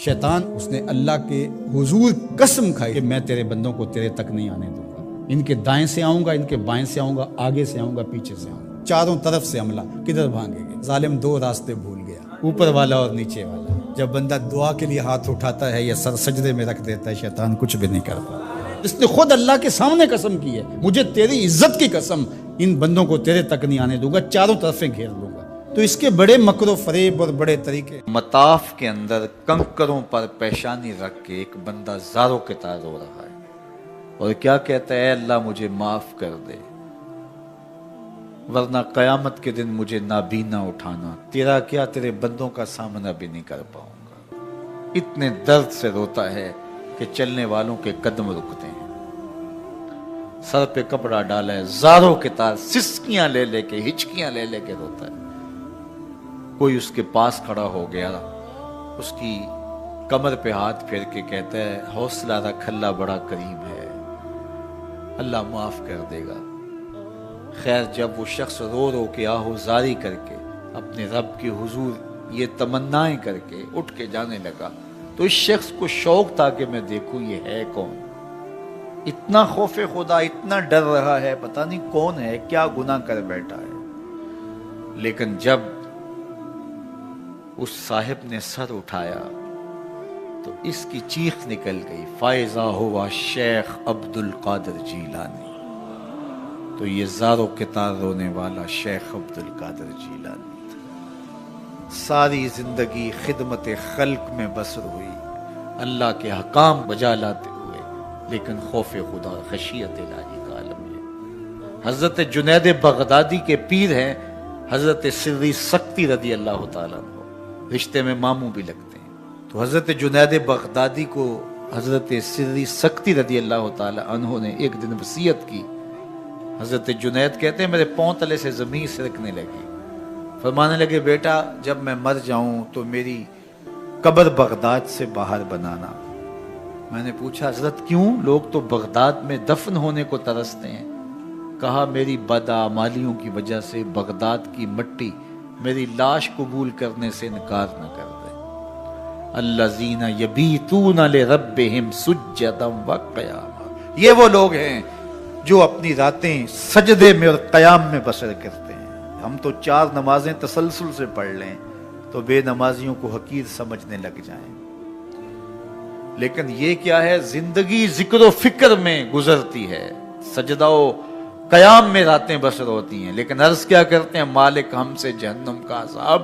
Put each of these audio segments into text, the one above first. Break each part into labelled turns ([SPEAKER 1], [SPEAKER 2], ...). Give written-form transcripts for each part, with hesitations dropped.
[SPEAKER 1] شیطان اس نے اللہ کے حضور قسم کھائی کہ میں تیرے بندوں کو تیرے تک نہیں آنے دوں گا، ان کے دائیں سے آؤں گا، ان کے بائیں سے آؤں گا، آگے سے آؤں گا، پیچھے سے آؤں گا، چاروں طرف سے حملہ۔ کدھر بھاگیں گے؟ ظالم دو راستے بھول گیا، اوپر والا اور نیچے والا۔ جب بندہ دعا کے لیے ہاتھ اٹھاتا ہے یا سر سجدے میں رکھ دیتا ہے، شیطان کچھ بھی نہیں کرتا۔ اس نے خود اللہ کے سامنے قسم کی ہے، مجھے تیری عزت کی قسم، ان بندوں کو تیرے تک نہیں آنے دوں گا، چاروں طرفیں گھیر لوں گا۔ تو اس کے بڑے مکر و فریب اور بڑے طریقے۔
[SPEAKER 2] مطاف کے اندر کنکروں پر پیشانی رکھ کے ایک بندہ زاروں کے طرح رو رہا ہے اور کیا کہتا ہے، اے اللہ مجھے معاف کر دے، ورنہ قیامت کے دن مجھے نابینا اٹھانا، تیرا کیا تیرے بندوں کا سامنا بھی نہیں کر پاؤں گا۔ اتنے درد سے روتا ہے کہ چلنے والوں کے قدم رکتے ہیں۔ سر پہ کپڑا ڈالا ہے، زاروں کے طرح سسکیاں لے لے کے، ہچکیاں لے لے کے روتا ہے۔ کوئی اس کے پاس کھڑا ہو گیا، اس کی کمر پہ ہاتھ پھیر کے کہتا ہے، حوصلہ رکھ، اللہ بڑا کریم ہے، اللہ معاف کر دے گا۔ خیر جب وہ شخص رو رو کے آہوزاری کر کے اپنے رب کے حضور یہ تمنائیں کر کے اٹھ کے جانے لگا، تو اس شخص کو شوق تھا کہ میں دیکھوں یہ ہے کون۔ اتنا خوف خدا، اتنا ڈر رہا ہے، پتہ نہیں کون ہے، کیا گناہ کر بیٹھا ہے۔ لیکن جب اس صاحب نے سر اٹھایا تو اس کی چیخ نکل گئی، فائزہ ہوا شیخ عبد القادر جیلانی۔ تو یہ زاروں کے تار رونے والا شیخ عبد القادر جیلانی تھا۔ ساری زندگی خدمت خلق میں بسر ہوئی، اللہ کے حکام بجا لاتے ہوئے، لیکن خوف خدا، خشیت الہی کا عالم ہے۔ حضرت جنید بغدادی کے پیر ہیں حضرت سری سکتی رضی اللہ تعالیٰ عنہ، رشتے میں ماموں بھی لگتے ہیں۔ تو حضرت جنید بغدادی کو حضرت سری سکتی رضی اللہ تعالیٰ عنہ نے ایک دن وصیت کی۔ حضرت جنید کہتے ہیں میرے پاؤں تلے سے زمین سرکنے لگی، فرمانے لگے بیٹا جب میں مر جاؤں تو میری قبر بغداد سے باہر بنانا۔ میں نے پوچھا حضرت کیوں؟ لوگ تو بغداد میں دفن ہونے کو ترستے ہیں۔ کہا میری بدعمالیوں کی وجہ سے بغداد کی مٹی میری لاش قبول کرنے سے انکار نہ کر دے۔ الذین یبیتون لربہم سجدا وقیاما، یہ وہ لوگ ہیں جو اپنی راتیں سجدے میں اور قیام میں بسر کرتے ہیں۔ ہم تو 4 نمازیں تسلسل سے پڑھ لیں تو بے نمازیوں کو حقیر سمجھنے لگ جائیں، لیکن یہ کیا ہے، زندگی ذکر و فکر میں گزرتی ہے، سجدہ و قیام میں راتیں بسر ہوتی ہیں، لیکن عرض کیا کرتے ہیں، مالک ہم سے جہنم کا عذاب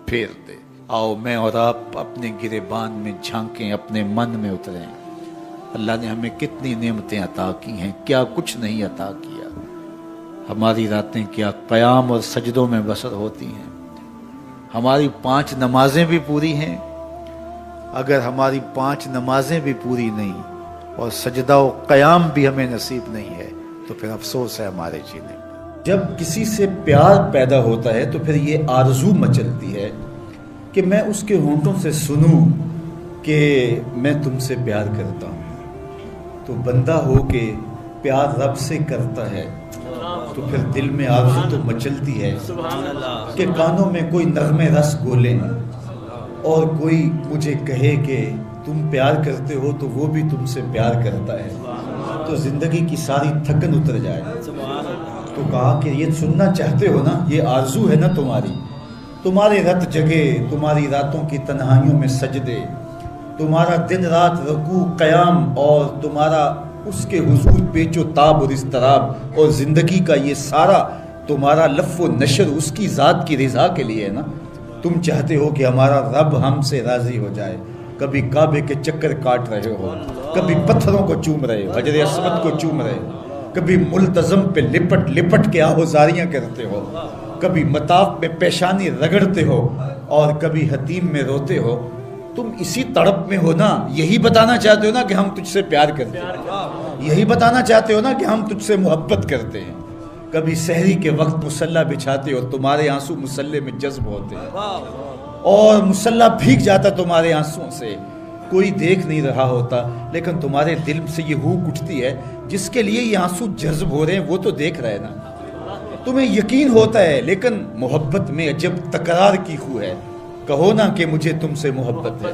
[SPEAKER 2] پھیر دے۔ آؤ میں اور آپ اپنے گریبان میں جھانکیں، اپنے من میں اتریں، اللہ نے ہمیں کتنی نعمتیں عطا کی ہیں، کیا کچھ نہیں عطا کیا۔ ہماری راتیں کیا قیام اور سجدوں میں بسر ہوتی ہیں۔ ہماری 5 نمازیں بھی پوری ہیں، اگر ہماری 5 نمازیں بھی پوری نہیں اور سجدہ و قیام بھی ہمیں نصیب نہیں ہے تو پھر افسوس ہے ہمارے جینے پر۔
[SPEAKER 1] جب کسی سے پیار پیدا ہوتا ہے تو پھر یہ آرزو مچلتی ہے کہ میں اس کے ہونٹوں سے سنوں کہ میں تم سے پیار کرتا ہوں۔ تو بندہ ہو کے پیار رب سے کرتا ہے تو پھر دل میں آرزو تو مچلتی ہے کہ کانوں میں کوئی نغمے رس گولیں اور کوئی مجھے کہے کہ تم پیار کرتے ہو تو وہ بھی تم سے پیار کرتا ہے، تو زندگی کی ساری تھکن اتر جائے۔ تو کہا کہ یہ سننا چاہتے ہو نا، یہ آرزو ہے نا تمہاری، تمہارے رت جگے، تمہاری راتوں کی تنہائیوں میں سجدے، تمہارا دن رات رکوع قیام اور تمہارا اس کے حضور پیچ و تاب اور اضطراب، اور زندگی کا یہ سارا تمہارا لف و نشر اس کی ذات کی رضا کے لیے ہے نا۔ تم چاہتے ہو کہ ہمارا رب ہم سے راضی ہو جائے، کبھی کعبے کے چکر کاٹ رہے ہو، کبھی پتھروں کو چوم رہے ہو، حجر اسود کو چوم رہے ہو، کبھی ملتزم پہ لپٹ لپٹ کے آہوزاریاں کرتے ہو، کبھی مطاف میں پیشانی رگڑتے ہو اور کبھی حتیم میں روتے ہو۔ تم اسی تڑپ میں ہو نا، یہی بتانا چاہتے ہو نا کہ ہم تجھ سے پیار کرتے ہیں، یہی بتانا چاہتے ہو نا کہ ہم تجھ سے محبت کرتے ہیں۔ کبھی سحری کے وقت مصلی بچھاتے ہو، تمہارے آنسو مصلی میں جذب ہوتے ہیں اور مصلی بھیگ جاتا تمہارے آنسوؤں سے، کوئی دیکھ نہیں رہا ہوتا، لیکن تمہارے دل سے یہ ہوک اٹھتی ہے جس کے لیے یہ آنسو جذب ہو رہے ہیں وہ تو دیکھ رہے نا، تمہیں یقین ہوتا ہے، لیکن محبت میں عجب تکرار کی خو ہے، کہو نا کہ مجھے تم سے محبت ہے،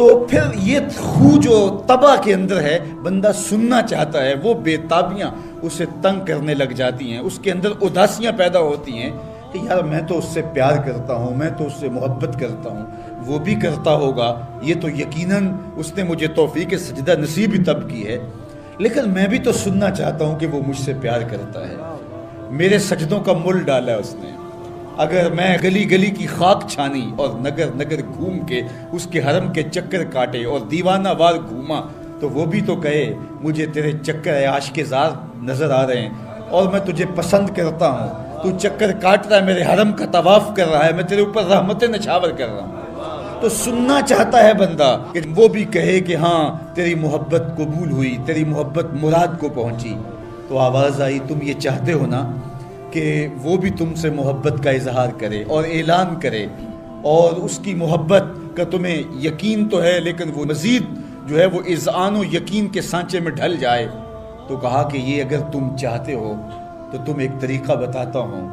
[SPEAKER 1] تو پھر یہ خو جو طبع کے اندر ہے، بندہ سننا چاہتا ہے، وہ بے تابیاں اسے تنگ کرنے لگ جاتی ہیں، اس کے اندر اداسیاں پیدا ہوتی ہیں کہ یار میں تو اس سے پیار کرتا ہوں، میں تو اس سے محبت کرتا ہوں، وہ بھی کرتا ہوگا، یہ تو یقیناً اس نے مجھے توفیق سجدہ نصیب ہی تب کی ہے، لیکن میں بھی تو سننا چاہتا ہوں کہ وہ مجھ سے پیار کرتا ہے، میرے سجدوں کا مل ڈالا اس نے۔ اگر میں گلی گلی کی خاک چھانی اور نگر نگر گھوم کے اس کے حرم کے چکر کاٹے اور دیوانہ وار گھوما تو وہ بھی تو کہے مجھے تیرے چکر عاشق زار نظر آ رہے ہیں اور میں تجھے پسند کرتا ہوں، تو چکر کاٹ رہا ہے، میرے حرم کا طواف کر رہا ہے، میں تیرے اوپر رحمتیں نچھاور کر رہا ہوں۔ تو سننا چاہتا ہے بندہ کہ وہ بھی کہے کہ ہاں تیری محبت قبول ہوئی، تیری محبت مراد کو پہنچی۔ تو آواز آئی تم یہ چاہتے ہو نا کہ وہ بھی تم سے محبت کا اظہار کرے اور اعلان کرے، اور اس کی محبت کا تمہیں یقین تو ہے لیکن وہ مزید جو ہے وہ اذعان و یقین کے سانچے میں ڈھل جائے۔ تو کہا کہ یہ اگر تم چاہتے ہو تو تم ایک طریقہ بتاتا ہوں،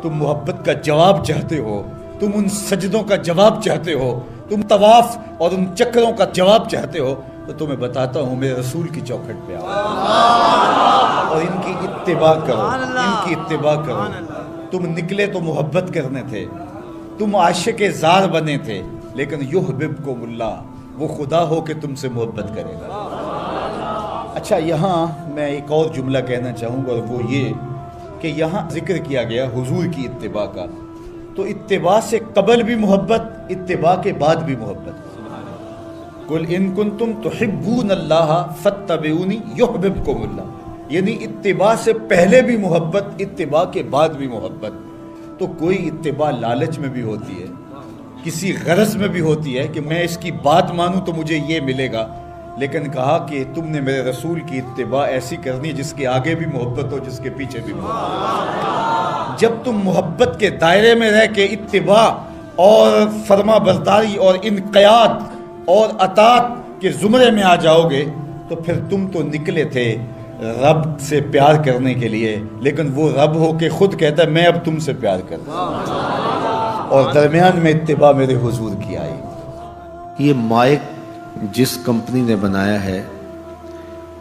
[SPEAKER 1] تم محبت کا جواب چاہتے ہو، تم ان سجدوں کا جواب چاہتے ہو، تم طواف اور ان چکروں کا جواب چاہتے ہو، تو تمہیں بتاتا ہوں میرے رسول کی چوکھٹ پہ آؤ اور ان کی اتباع کرو، ان کی اتباع کرو۔ تم نکلے تو محبت کرنے تھے، تم عاشق زار بنے تھے، لیکن یحببکم اللہ، وہ خدا ہو کہ تم سے محبت کرے گا۔ اچھا، یہاں میں ایک اور جملہ کہنا چاہوں گا، اور وہ یہ کہ یہاں ذکر کیا گیا حضور کی اتباع کا، تو اتباع سے قبل بھی محبت، اتباع کے بعد بھی محبت۔ قل ان کنتم تحبون اللہ فاتبعونی یحببکم اللہ، یعنی اتباع سے پہلے بھی محبت، اتباع کے بعد بھی محبت۔ تو کوئی اتباع لالچ میں بھی ہوتی ہے، کسی غرض میں بھی ہوتی ہے کہ میں اس کی بات مانوں تو مجھے یہ ملے گا، لیکن کہا کہ تم نے میرے رسول کی اتباع ایسی کرنی ہے جس کے آگے بھی محبت ہو، جس کے پیچھے بھی محبت۔ جب تم محبت کے دائرے میں رہ کے اتباع اور فرما برداری اور انقیاد اور اطاعت کے زمرے میں آ جاؤ گے تو پھر تم تو نکلے تھے رب سے پیار کرنے کے لیے، لیکن وہ رب ہو کے خود کہتا ہے میں اب تم سے پیار کرتا ہوں، اور درمیان میں اتباع میرے حضور کی آئی۔
[SPEAKER 2] یہ مائک جس کمپنی نے بنایا ہے،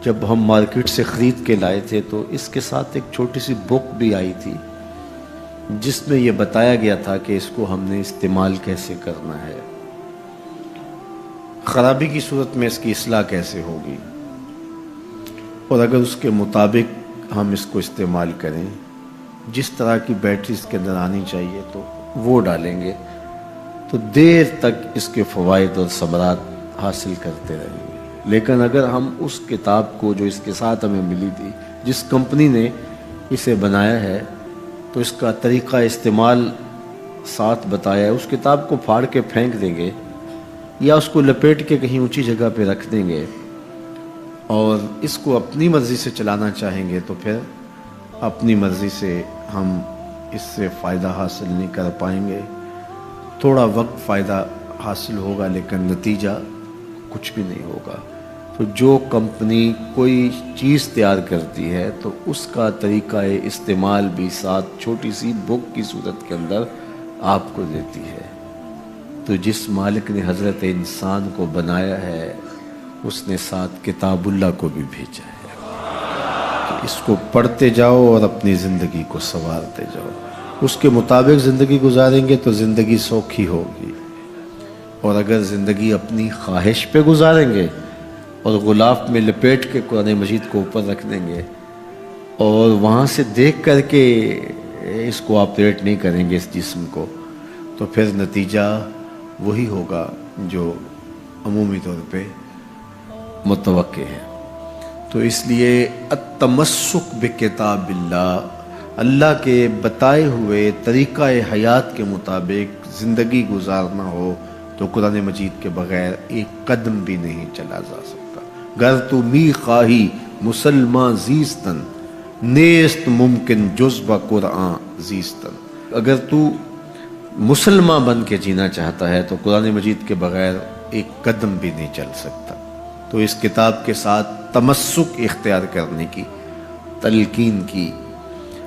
[SPEAKER 2] جب ہم مارکیٹ سے خرید کے لائے تھے تو اس کے ساتھ ایک چھوٹی سی بک بھی آئی تھی جس میں یہ بتایا گیا تھا کہ اس کو ہم نے استعمال کیسے کرنا ہے، خرابی کی صورت میں اس کی اصلاح کیسے ہوگی، اور اگر اس کے مطابق ہم اس کو استعمال کریں، جس طرح کی بیٹری اس کے اندر آنی چاہیے تو وہ ڈالیں گے تو دیر تک اس کے فوائد اور ثمرات حاصل کرتے رہیں گے۔ لیکن اگر ہم اس کتاب کو جو اس کے ساتھ ہمیں ملی تھی، جس کمپنی نے اسے بنایا ہے، تو اس کا طریقہ استعمال ساتھ بتایا ہے، اس کتاب کو پھاڑ کے پھینک دیں گے یا اس کو لپیٹ کے کہیں اونچی جگہ پہ رکھ دیں گے اور اس کو اپنی مرضی سے چلانا چاہیں گے تو پھر اپنی مرضی سے ہم اس سے فائدہ حاصل نہیں کر پائیں گے۔ تھوڑا وقت فائدہ حاصل ہوگا لیکن نتیجہ کچھ بھی نہیں ہوگا۔ تو جو کمپنی کوئی چیز تیار کرتی ہے تو اس کا طریقہ استعمال بھی ساتھ چھوٹی سی بک کی صورت کے اندر آپ کو دیتی ہے۔ تو جس مالک نے حضرت انسان کو بنایا ہے اس نے ساتھ کتاب اللہ کو بھی بھیجا ہے کہ اس کو پڑھتے جاؤ اور اپنی زندگی کو سنوارتے جاؤ، اس کے مطابق زندگی گزاریں گے تو زندگی سوکھی ہوگی، اور اگر زندگی اپنی خواہش پہ گزاریں گے اور غلاف میں لپیٹ کے قرآن مجید کو اوپر رکھ دیں گے اور وہاں سے دیکھ کر کے اس کو آپریٹ نہیں کریں گے اس جسم کو، تو پھر نتیجہ وہی ہوگا جو عمومی طور پہ متوقع ہے۔ تو اس لیے التمسک بکتاب اللہ، اللہ کے بتائے ہوئے طریقہ حیات کے مطابق زندگی گزارنا ہو تو قرآن مجید کے بغیر ایک قدم بھی نہیں چلا جا سکتا۔ گر تو می خواہی مسلمان زیستن، نیست ممکن جز با قرآن زیستن، اگر تو مسلمان بن کے جینا چاہتا ہے تو قرآن مجید کے بغیر ایک قدم بھی نہیں چل سکتا۔ تو اس کتاب کے ساتھ تمسک اختیار کرنے کی تلقین کی۔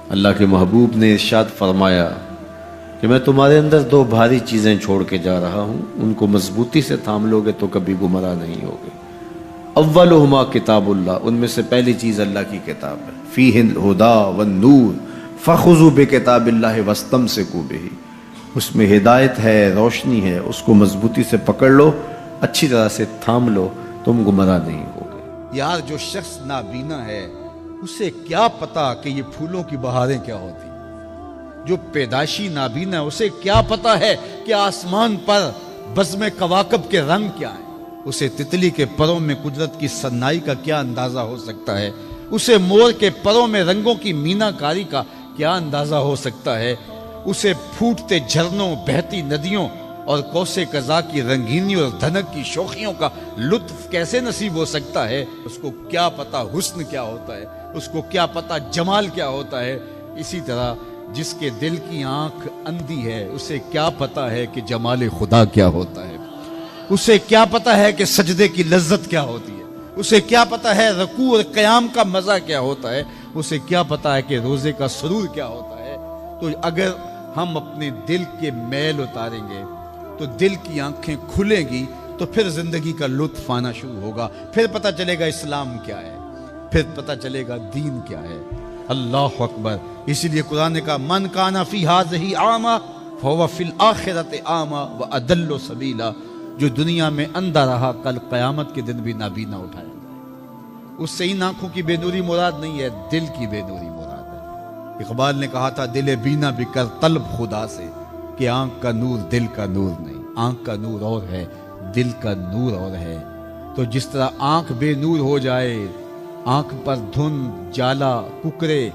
[SPEAKER 2] اللہ کے محبوب نے ارشاد فرمایا کہ میں تمہارے اندر دو بھاری چیزیں چھوڑ کے جا رہا ہوں، ان کو مضبوطی سے تھام لوگے تو کبھی گمراہ نہیں ہوگے۔ اولہما کتاب اللہ، ان میں سے پہلی چیز اللہ کی کتاب ہے، فیہ الہدی والنور فخذوا بکتاب اللہ واستمسکوا بہ، اس میں ہدایت ہے، روشنی ہے، اس کو مضبوطی سے پکڑ لو، اچھی طرح سے تھام لو، تم گمراہ نہیں ہوگے۔
[SPEAKER 1] یار جو شخص نابینا ہے اسے کیا پتا کہ یہ پھولوں کی بہاریں کیا ہوتی، جو پیدائشی نابینا ہے اسے کیا پتا ہے کہ آسمان پر بزم کواکب کے رنگ کیا ہیں، اسے تتلی کے پروں میں قدرت کی سنائی کا کیا اندازہ ہو سکتا ہے، اسے مور کے پروں میں رنگوں کی مینا کاری کا کیا اندازہ ہو سکتا ہے، اسے پھوٹتے جھرنوں، بہتی ندیوں اور کوسے قضا کی رنگینی اور دھنک کی شوخیوں کا لطف کیسے نصیب ہو سکتا ہے، اس کو کیا پتا حسن کیا ہوتا ہے، اس کو کیا پتا جمال کیا ہوتا ہے۔ اسی طرح جس کے دل کی آنکھ اندھی ہے اسے کیا پتا ہے کہ جمال خدا کیا ہوتا ہے، اسے کیا پتا ہے کہ سجدے کی لذت کیا ہوتی ہے، اسے کیا پتا ہے رکوع اور قیام کا مزہ کیا ہوتا ہے، اسے کیا پتا ہے کہ روزے کا سرور کیا ہوتا ہے۔ تو اگر ہم اپنے دل کے میل اتاریں گے تو دل کی آنکھیں کھلیں گی تو پھر زندگی کا لطف آنا شروع ہوگا، پھر پتہ چلے گا اسلام کیا ہے، پھر پتہ چلے گا دین کیا ہے۔ اللہ اکبر۔ اسی لیے قرآن نے کہا من کان فی ہذہ اعمی فہو فی الآخرۃ اعمی واضل سبیلا، جو دنیا میں اندھا رہا کل قیامت کے دن بھی نابینا اٹھایا جائے۔ اس سے ان آنکھوں کی بے نوری مراد نہیں ہے، دل کی بے نوری مراد ہے۔ اقبال نے کہا تھا دل بینا بھی کر طلب خدا سے، کہ آنکھ کا نور دل کا نور نہیں، آنکھ کا نور اور ہے، دل کا نور اور ہے۔ تو جس طرح آنکھ بے نور ہو جائے، آنکھ پر دھند، جالا، ککرے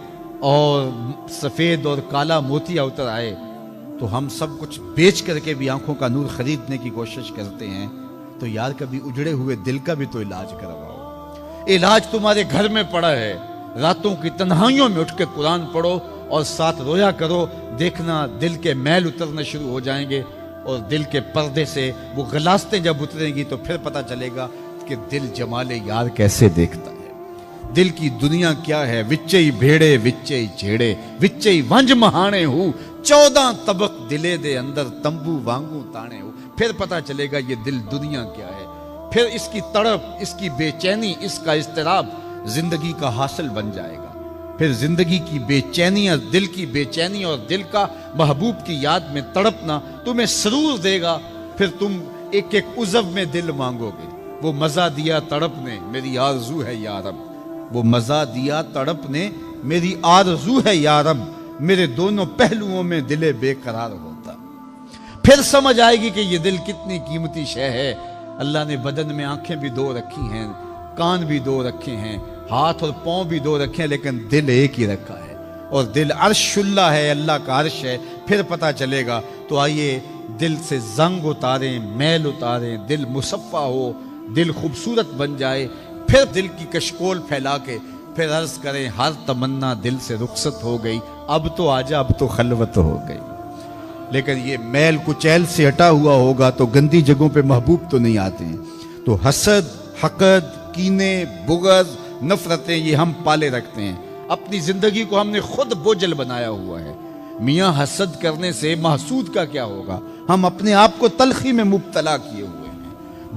[SPEAKER 1] اور سفید اور کالا موتیا اتر آئے، تو ہم سب کچھ بیچ کر کے بھی آنکھوں کا نور خریدنے کی کوشش کرتے ہیں۔ تو یار کبھی اجڑے ہوئے دل کا بھی تو علاج کرواؤ۔ علاج تمہارے گھر میں پڑا ہے، راتوں کی تنہائیوں میں اٹھ کے قرآن پڑھو اور ساتھ رویا کرو، دیکھنا دل کے میل اترنا شروع ہو جائیں گے، اور دل کے پردے سے وہ غلاستیں جب اتریں گی تو پھر پتہ چلے گا کہ دل جمال یار کیسے دیکھتا ہے، دل کی دنیا کیا ہے۔ وچے بھیڑے وچے جھیڑے وچے ونج مہانے ہو، 14 طبق دلے دے اندر تمبو وانگو تانے ہو، پھر پتہ چلے گا یہ دل دنیا کیا ہے۔ پھر اس کی تڑپ، اس کی بے چینی، اس کا اضطراب زندگی کا حاصل بن جائے گا۔ پھر زندگی کی بے چینی، دل کی بے چینی اور دل کا محبوب کی یاد میں تڑپنا تمہیں سرور دے گا۔ پھر تم ایک ایک عضو میں دل مانگو گے، وہ مزہ دیا تڑپ نے میری آرزو ہے یا رب، وہ مزہ دیا تڑپ نے میری آرزو ہے یا رب، میرے دونوں پہلوؤں میں دل بے قرار ہوتا۔ پھر سمجھ آئے گی کہ یہ دل کتنی قیمتی شے ہے۔ اللہ نے بدن میں آنکھیں بھی دو رکھی ہیں، کان بھی دو رکھے ہیں، ہاتھ اور پاؤں بھی دو رکھے ہیں، لیکن دل ایک ہی رکھا ہے، اور دل عرش اللہ ہے، اللہ کا عرش ہے۔ پھر پتہ چلے گا۔ تو آئیے دل سے زنگ اتاریں، میل اتاریں، دل مصفا ہو، دل خوبصورت بن جائے، پھر دل کی کشکول پھیلا کے پھر عرض کریں ہر تمنا دل سے رخصت ہو گئی، اب تو آجا، اب تو خلوت ہو گئی۔ لیکن یہ میل کچیل سے ہٹا ہوا ہوگا تو گندی جگہوں پہ محبوب تو نہیں آتے ہیں۔ تو حسد، حقد، کینے، بغض، نفرتیں یہ ہم پالے رکھتے ہیں، اپنی زندگی کو ہم نے خود بوجھل بنایا ہوا ہے۔ میاں حسد کرنے سے محسود کا کیا ہوگا؟ ہم اپنے آپ کو تلخی میں مبتلا کیے ہوئے ہیں۔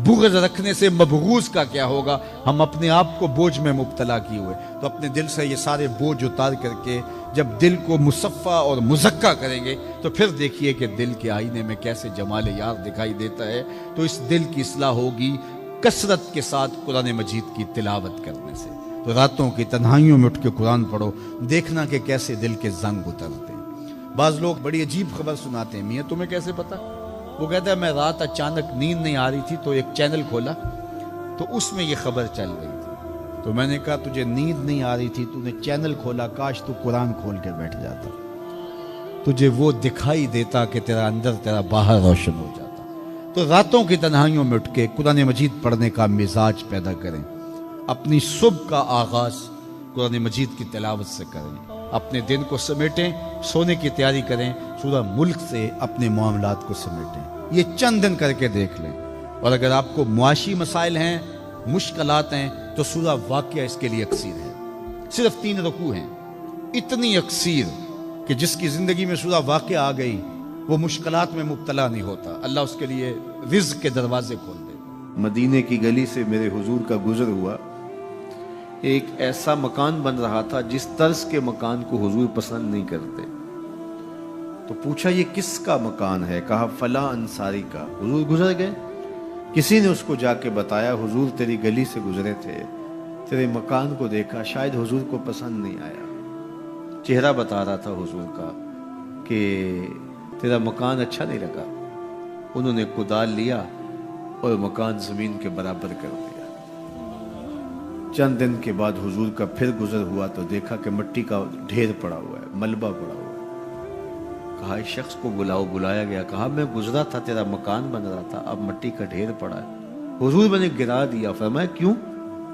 [SPEAKER 1] بغض رکھنے سے مبغوض کا کیا ہوگا؟ ہم اپنے آپ کو بوجھ میں مبتلا کیے ہوئے۔ تو اپنے دل سے یہ سارے بوجھ اتار کر کے جب دل کو مصفا اور مزکا کریں گے تو پھر دیکھیے کہ دل کے آئینے میں کیسے جمال یار دکھائی دیتا ہے۔ تو اس دل کی اصلاح ہوگی کثرت کے ساتھ قرآن مجید کی تلاوت کرنے سے۔ تو راتوں کی تنہائیوں میں اٹھ کے قرآن پڑھو، دیکھنا کہ کیسے دل کے زنگ اترتے ہیں۔ بعض لوگ بڑی عجیب خبر سناتے ہیں، میاں تمہیں کیسے پتا؟ وہ کہتا ہے میں رات اچانک نیند نہیں آ رہی تھی تو ایک چینل کھولا تو اس میں یہ خبر چل رہی تھی۔ تو میں نے کہا تجھے نیند نہیں آ رہی تھی، تو نے چینل کھولا، کاش تو قرآن کھول کے بیٹھ جاتا، تجھے وہ دکھائی دیتا کہ تیرا اندر تیرا باہر روشن ہو جاتا۔ تو راتوں کی تنہائیوں میں اٹھ کے قرآن مجید پڑھنے کا مزاج پیدا کریں، اپنی صبح کا آغاز قرآن مجید کی تلاوت سے کریں، اپنے دن کو سمیٹیں، سونے کی تیاری کریں، سورہ ملک سے اپنے معاملات کو سمیٹیں۔ یہ چند دن کر کے دیکھ لیں۔ اور اگر آپ کو معاشی مسائل ہیں، مشکلات ہیں، تو سورہ واقعہ اس کے لیے اکسیر ہے۔ صرف 3 رکوع ہیں، اتنی اکسیر کہ جس کی زندگی میں سورہ واقعہ آ گئی
[SPEAKER 2] وہ مشکلات میں مبتلا نہیں ہوتا، اللہ اس کے لیے رزق کے دروازے کھول دے۔ مدینے کی گلی سے میرے حضور کا گزر ہوا، ایک ایسا مکان بن رہا تھا جس طرز کے مکان کو حضور پسند نہیں کرتے، تو پوچھا یہ کس کا مکان ہے؟ کہا فلاں انصاری کا۔ حضور گزر گئے، کسی نے اس کو جا کے بتایا حضور تیری گلی سے گزرے تھے، تیرے مکان کو دیکھا، شاید حضور کو پسند نہیں آیا۔ چہرہ بتا رہا تھا حضور کا کہ تیرا مکان اچھا نہیں لگا۔ انہوں نے کدال لیا اور مکان زمین کے برابر کر دیا۔ چند دن کے بعد حضور کا پھر گزر ہوا تو دیکھا کہ مٹی کا ڈھیر پڑا ہوا ہے، ملبہ پڑا ہوا ہے۔ کہا اس شخص کو بلاؤ، بلایا گیا، کہا میں گزرا تھا، تیرا مکان بن رہا تھا، اب مٹی کا ڈھیر پڑا ہے۔ حضور میں نے گرا دیا۔ فرمایا کیوں؟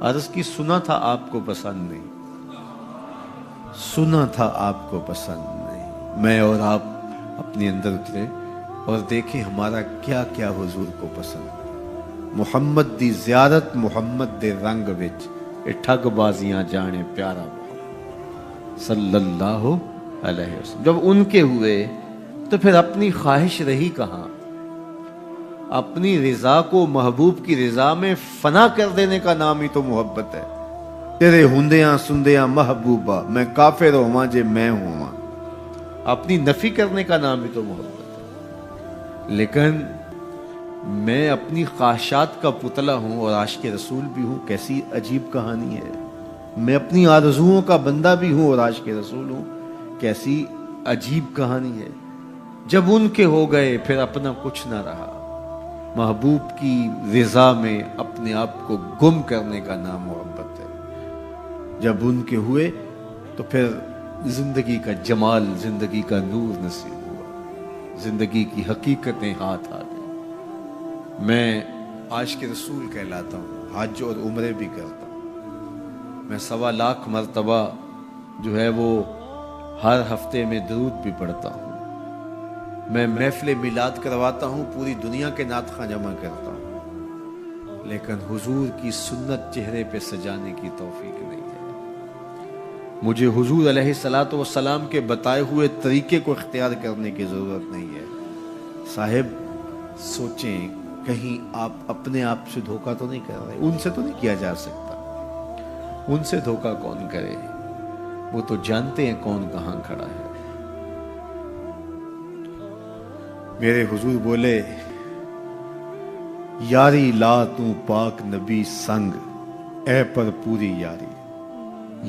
[SPEAKER 2] عرض کی سنا تھا آپ کو پسند نہیں، سنا تھا آپ کو پسند نہیں۔ میں اور آپ اپنے اندر اترے اور دیکھیں ہمارا کیا کیا حضور کو پسند۔ محمد دی زیارت محمد دے رنگ وچ اے ٹھگ بازیاں جانے پیارا محمد صلی اللہ علیہ وسلم۔ جب ان کے ہوئے تو پھر اپنی خواہش رہی کہاں؟ اپنی رضا کو محبوب کی رضا میں فنا کر دینے کا نام ہی تو محبت ہے۔ تیرے ہندیاں سندیاں محبوبہ میں کافر ہواں جے میں ہواں، اپنی نفی کرنے کا نام ہی تو محبت ہے۔ لیکن میں اپنی خواہشات کا پتلا ہوں اور عاشق رسول بھی ہوں، کیسی عجیب کہانی ہے۔ میں اپنی آرزوؤں کا بندہ بھی ہوں اور عاشق رسول ہوں، کیسی عجیب کہانی ہے۔ جب ان کے ہو گئے پھر اپنا کچھ نہ رہا۔ محبوب کی رضا میں اپنے آپ کو گم کرنے کا نام محبت ہے۔ جب ان کے ہوئے تو پھر زندگی کا جمال، زندگی کا نور نصیب ہوا، زندگی کی حقیقتیں ہاتھ آ گئی۔ میں عاشق رسول کہلاتا ہوں، حج اور عمرے بھی کرتا ہوں۔ میں 1.25 لاکھ مرتبہ جو ہے وہ ہر ہفتے میں درود بھی پڑھتا ہوں۔ میں محفل میلاد کرواتا ہوں، پوری دنیا کے نعت خواں جمع کرتا ہوں، لیکن حضور کی سنت چہرے پہ سجانے کی توفیق نہیں ہے۔ مجھے حضور علیہ الصلوۃ والسلام کے بتائے ہوئے طریقے کو اختیار کرنے کی ضرورت نہیں ہے۔ صاحب سوچیں کہیں آپ اپنے آپ سے دھوکہ تو نہیں کر رہے؟ ان سے تو نہیں کیا جا سکتا، ان سے دھوکہ کون کرے؟ وہ تو جانتے ہیں کون کہاں کھڑا ہے۔ میرے حضور بولے یاری لا تو پاک نبی سنگ اے پر پوری یاری،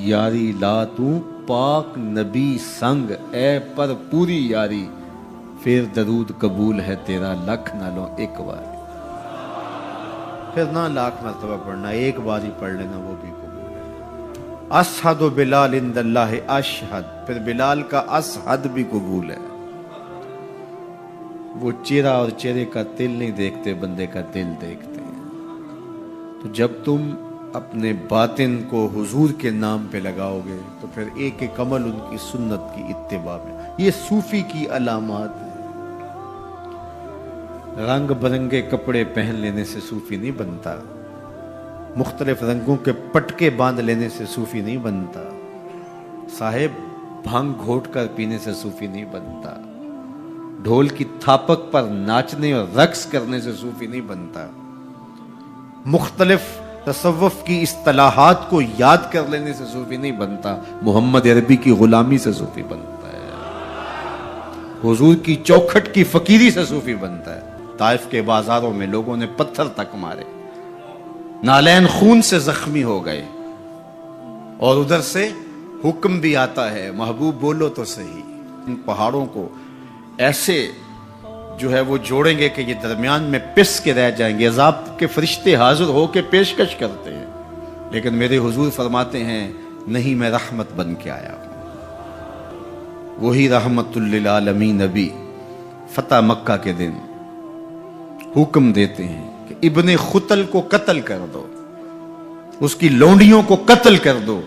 [SPEAKER 2] یاری لا تو پاک نبی سنگ اے پر پوری یاری، پھر درود قبول ہے تیرا لکھ نہ لو ایک بار۔ پھر نہ لاکھ مرتبہ پڑھنا، ایک بار ہی پڑھ لینا وہ بھی قبول ہے۔ اشہد بلال عند اللہ اشہد، پھر بلال کا اشہد بھی قبول ہے۔ وہ چہرہ اور چہرے کا دل نہیں دیکھتے، بندے کا دل دیکھتے ہیں۔ تو جب تم اپنے باطن کو حضور کے نام پہ لگاؤ گے تو پھر ایک ایک عمل ان کی سنت کی اتباع میں۔ یہ صوفی کی علامات ہیں۔ رنگ برنگے کپڑے پہن لینے سے صوفی نہیں بنتا، مختلف رنگوں کے پٹکے باندھ لینے سے صوفی نہیں بنتا، صاحب بھنگ گھوٹ کر پینے سے صوفی نہیں بنتا، ڈھول کی تھاپک پر ناچنے اور رقص کرنے سے صوفی نہیں بنتا، مختلف تصوف کی اصطلاحات کو یاد کر لینے سے صوفی نہیں بنتا، محمد عربی کی غلامی سے صوفی بنتا ہے، حضور کی چوکھٹ کی فقیری سے صوفی بنتا ہے۔ طائف کے بازاروں میں لوگوں نے پتھر تک مارے، نالین خون سے زخمی ہو گئے، اور ادھر سے حکم بھی آتا ہے محبوب بولو تو صحیح۔ ان پہاڑوں کو ایسے جو ہے وہ جوڑیں گے کہ یہ درمیان میں پس کے رہ جائیں گے، عذاب کے فرشتے حاضر ہو کے پیشکش کرتے ہیں، لیکن میرے حضور فرماتے ہیں نہیں، میں رحمت بن کے آیا ہوں۔ وہی رحمت للعالمین نبی فتح مکہ کے دن حکم دیتے ہیں کہ ابن خطل کو قتل کر دو، اس کی لونڈیوں کو قتل کر دو۔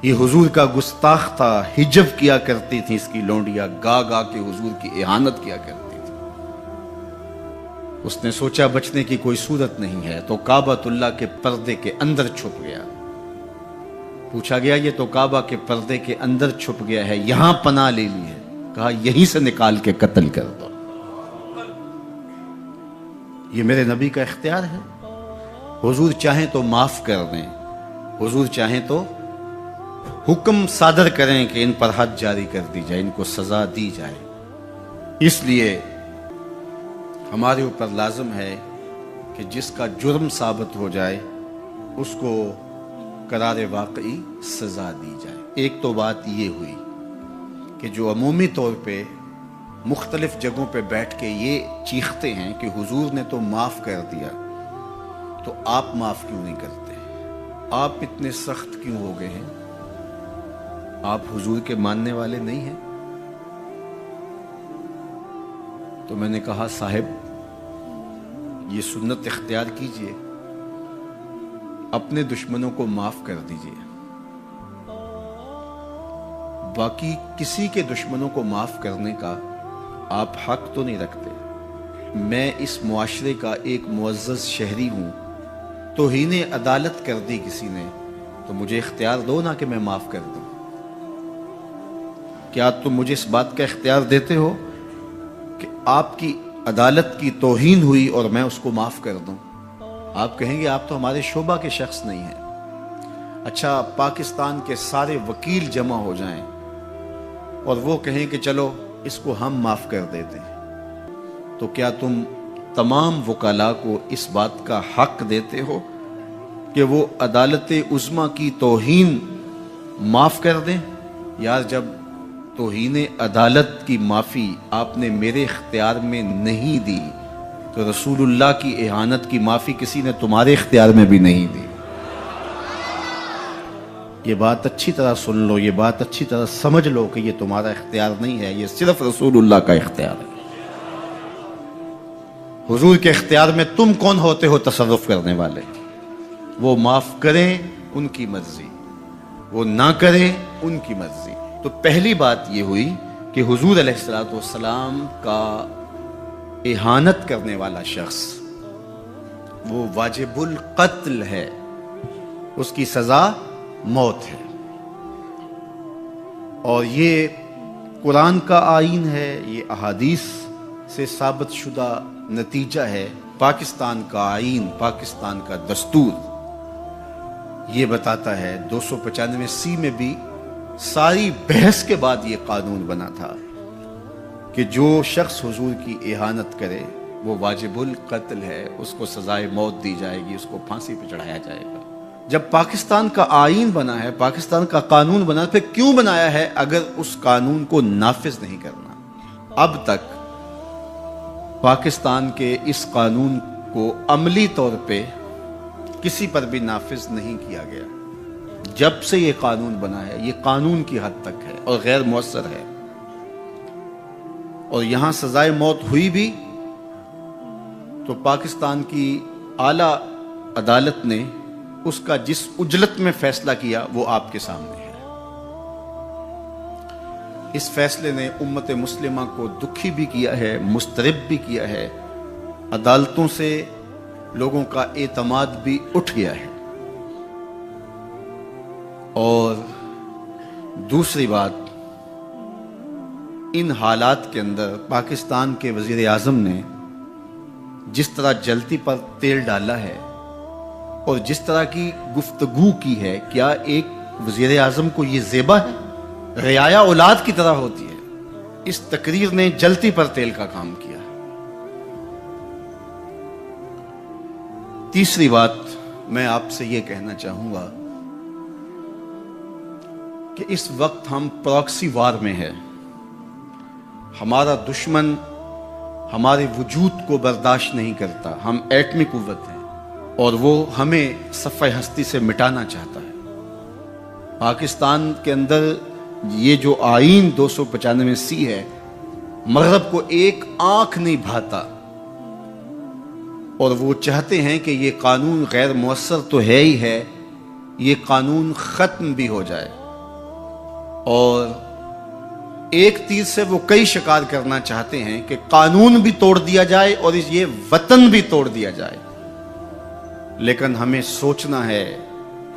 [SPEAKER 2] یہ حضور کا گستاخ تھا، ہجو کیا کرتی تھی اس کی لونڈیاں، گا گا کے حضور کی اہانت کیا کرتی تھی۔ اس نے سوچا بچنے کی کوئی صورت نہیں ہے تو کعبۃ اللہ کے پردے کے اندر چھپ گیا۔ پوچھا گیا یہ تو کعبہ کے پردے کے اندر چھپ گیا ہے، یہاں پناہ لے لی ہے؟ کہا یہیں سے نکال کے قتل کر دو. یہ میرے نبی کا اختیار ہے. حضور چاہیں تو معاف کر دیں، حضور چاہیں تو حکم صادر کریں کہ ان پر حد جاری کر دی جائے، ان کو سزا دی جائے. اس لیے ہمارے اوپر لازم ہے کہ جس کا جرم ثابت ہو جائے اس کو قرار واقعی سزا دی جائے. ایک تو بات یہ ہوئی کہ جو عمومی طور پہ مختلف جگہوں پہ بیٹھ کے یہ چیختے ہیں کہ حضور نے تو معاف کر دیا، تو آپ معاف کیوں نہیں کرتے؟ آپ اتنے سخت کیوں ہو گئے ہیں؟ آپ حضور کے ماننے والے نہیں ہیں؟ تو میں نے کہا صاحب یہ سنت اختیار کیجئے، اپنے دشمنوں کو معاف کر دیجئے، باقی کسی کے دشمنوں کو معاف کرنے کا آپ حق تو نہیں رکھتے. میں اس معاشرے کا ایک معزز شہری ہوں، توہین عدالت کر دی کسی نے تو مجھے اختیار دو نا کہ میں معاف کر دوں. کیا تم مجھے اس بات کا اختیار دیتے ہو کہ آپ کی عدالت کی توہین ہوئی اور میں اس کو معاف کر دوں؟ آپ کہیں گے آپ تو ہمارے شعبہ کے شخص نہیں ہیں. اچھا پاکستان کے سارے وکیل جمع ہو جائیں اور وہ کہیں کہ چلو اس کو ہم معاف کر دیتے ہیں، تو کیا تم تمام وکلاء کو اس بات کا حق دیتے ہو کہ وہ عدالت عظمیٰ کی توہین معاف کر دیں؟ یار جب توہین عدالت کی معافی آپ نے میرے اختیار میں نہیں دی تو رسول اللہ کی اہانت کی معافی کسی نے تمہارے اختیار میں بھی نہیں دی. یہ بات اچھی طرح سن لو، یہ بات اچھی طرح سمجھ لو کہ یہ تمہارا اختیار نہیں ہے، یہ صرف رسول اللہ کا اختیار ہے. حضور کے اختیار میں تم کون ہوتے ہو تصرف کرنے والے؟ وہ معاف کریں ان کی مرضی، وہ نہ کریں ان کی مرضی. تو پہلی بات یہ ہوئی کہ حضور علیہ السلام کا اہانت کرنے والا شخص وہ واجب القتل ہے، اس کی سزا موت ہے. اور یہ قرآن کا آئین ہے، یہ احادیث سے ثابت شدہ نتیجہ ہے. پاکستان کا آئین، پاکستان کا دستور یہ بتاتا ہے، 295C میں بھی ساری بحث کے بعد یہ قانون بنا تھا کہ جو شخص حضور کی اہانت کرے وہ واجب القتل ہے، اس کو سزائے موت دی جائے گی، اس کو پھانسی پہ چڑھایا جائے گا. جب پاکستان کا آئین بنا ہے، پاکستان کا قانون بنا ہے، پھر کیوں بنایا ہے اگر اس قانون کو نافذ نہیں کرنا؟ اب تک پاکستان کے اس قانون کو عملی طور پہ کسی پر بھی نافذ نہیں کیا گیا. جب سے یہ قانون بنا ہے یہ قانون کی حد تک ہے اور غیر مؤثر ہے. اور یہاں سزائے موت ہوئی بھی تو پاکستان کی اعلیٰ عدالت نے اس کا جس اجلت میں فیصلہ کیا وہ آپ کے سامنے ہے. اس فیصلے نے امت مسلمہ کو دکھی بھی کیا ہے، مضطرب بھی کیا ہے، عدالتوں سے لوگوں کا اعتماد بھی اٹھ گیا ہے. اور دوسری بات، ان حالات کے اندر پاکستان کے وزیر اعظم نے جس طرح جلتی پر تیل ڈالا ہے اور جس طرح کی گفتگو کی ہے، کیا ایک وزیر اعظم کو یہ زیبا ہے؟ رعایا اولاد کی طرح ہوتی ہے. اس تقریر نے جلتی پر تیل کا کام کیا. تیسری بات میں آپ سے یہ کہنا چاہوں گا کہ اس وقت ہم پراکسی وار میں ہیں. ہمارا دشمن ہمارے وجود کو برداشت نہیں کرتا. ہم ایٹمی قوت ہیں اور وہ ہمیں صفحہ ہستی سے مٹانا چاہتا ہے. پاکستان کے اندر یہ جو آئین 295C ہے، مغرب کو ایک آنکھ نہیں بھاتا اور وہ چاہتے ہیں کہ یہ قانون غیر مؤثر تو ہے ہی ہے، یہ قانون ختم بھی ہو جائے. اور ایک تیر سے وہ کئی شکار کرنا چاہتے ہیں کہ قانون بھی توڑ دیا جائے اور یہ وطن بھی توڑ دیا جائے. لیکن ہمیں سوچنا ہے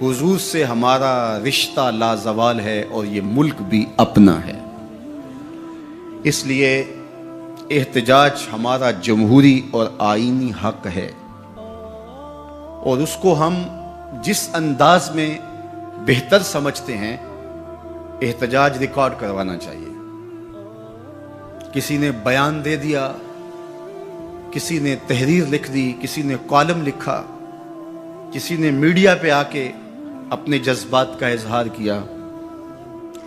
[SPEAKER 2] حضور سے ہمارا رشتہ لازوال ہے اور یہ ملک بھی اپنا ہے. اس لیے احتجاج ہمارا جمہوری اور آئینی حق ہے، اور اس کو ہم جس انداز میں بہتر سمجھتے ہیں احتجاج ریکارڈ کروانا چاہیے۔ کسی نے بیان دے دیا، کسی نے تحریر لکھ دی، کسی نے کالم لکھا، کسی نے میڈیا پہ آ کے اپنے جذبات کا اظہار کیا،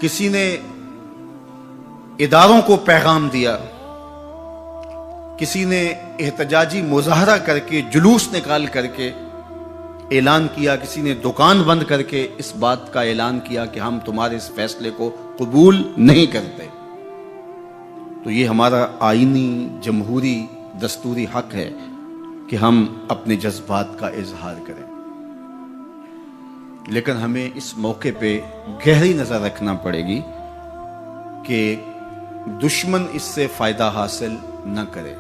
[SPEAKER 2] کسی نے اداروں کو پیغام دیا، کسی نے احتجاجی مظاہرہ کر کے جلوس نکال کر کے اعلان کیا، کسی نے دکان بند کر کے اس بات کا اعلان کیا کہ ہم تمہارے اس فیصلے کو قبول نہیں کرتے۔ تو یہ ہمارا آئینی جمہوری دستوری حق ہے کہ ہم اپنے جذبات کا اظہار کریں، لیکن ہمیں اس موقع پہ گہری نظر رکھنا پڑے گی کہ دشمن اس سے فائدہ حاصل نہ کرے۔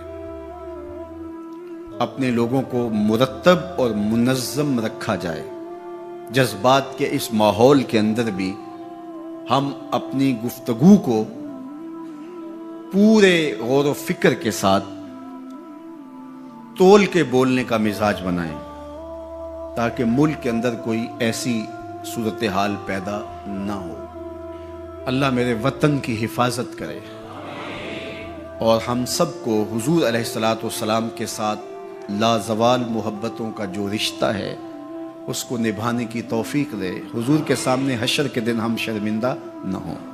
[SPEAKER 2] اپنے لوگوں کو مرتب اور منظم رکھا جائے۔ جذبات کے اس ماحول کے اندر بھی ہم اپنی گفتگو کو پورے غور و فکر کے ساتھ تول کے بولنے کا مزاج بنائیں، تاکہ ملک کے اندر کوئی ایسی صورتحال پیدا نہ ہو۔ اللہ میرے وطن کی حفاظت کرے اور ہم سب کو حضور علیہ الصلوۃ والسلام کے ساتھ لازوال محبتوں کا جو رشتہ ہے اس کو نبھانے کی توفیق دے، حضور کے سامنے حشر کے دن ہم شرمندہ نہ ہوں۔